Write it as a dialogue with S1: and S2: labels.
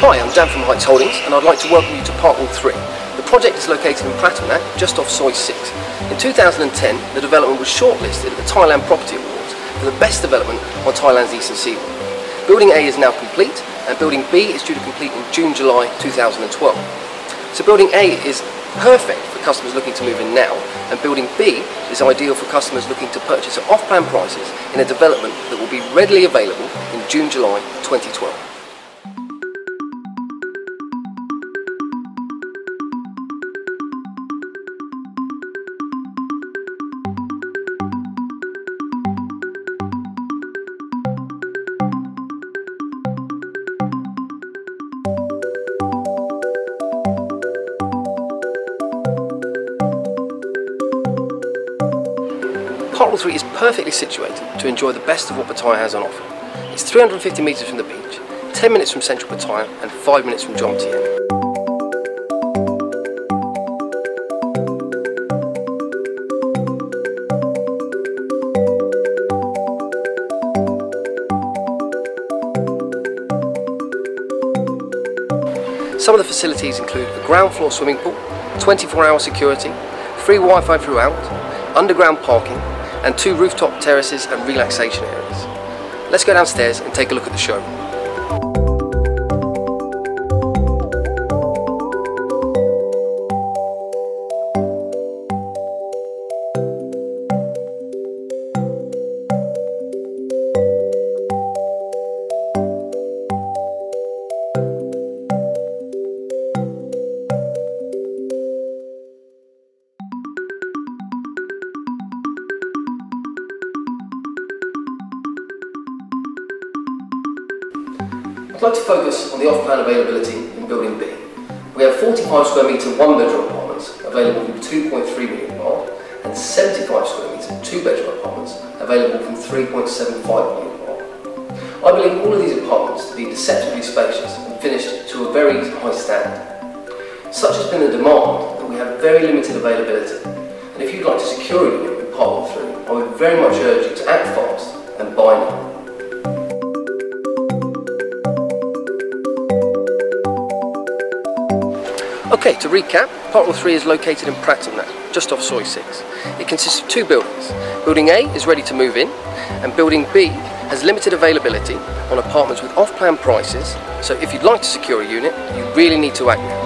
S1: Hi, I'm Dan from Heights Holdings and I'd like to welcome you to Parkwall 3. The project is located in Pratumnak, just off Soi 6. In 2010, the development was shortlisted at the Thailand Property Awards for the best development on Thailand's eastern seaboard. Building A is now complete and Building B is due to complete in June-July 2012. So Building A is perfect for customers looking to move in now, and Building B is ideal for customers looking to purchase at off-plan prices in a development that will be readily available in June-July 2012. Parkwall 3 is perfectly situated to enjoy the best of what Pattaya has on offer. It's 350 metres from the beach, 10 minutes from central Pattaya and 5 minutes from Jomtien. Some of the facilities include a ground floor swimming pool, 24-hour security, free Wi-Fi throughout, underground parking, and 2 rooftop terraces and relaxation areas. Let's go downstairs and take a look at the showroom. I'd like to focus on the off-plan availability in Building B. We have 45 square metre 1-bedroom apartments available from 2.3 million baht and 75 square metre 2-bedroom apartments available from 3.75 million baht. I believe all of these apartments to be deceptively spacious and finished to a very high standard. Such has been the demand that we have very limited availability, and if you'd like to secure a unit with Parkwall 3, I would very much urge you to act fast and buy now. Okay, to recap, Parkwall 3 is located in Pratumnak, just off Soi 6. It consists of 2 buildings. Building A is ready to move in, and Building B has limited availability on apartments with off-plan prices, so if you'd like to secure a unit, you really need to act now.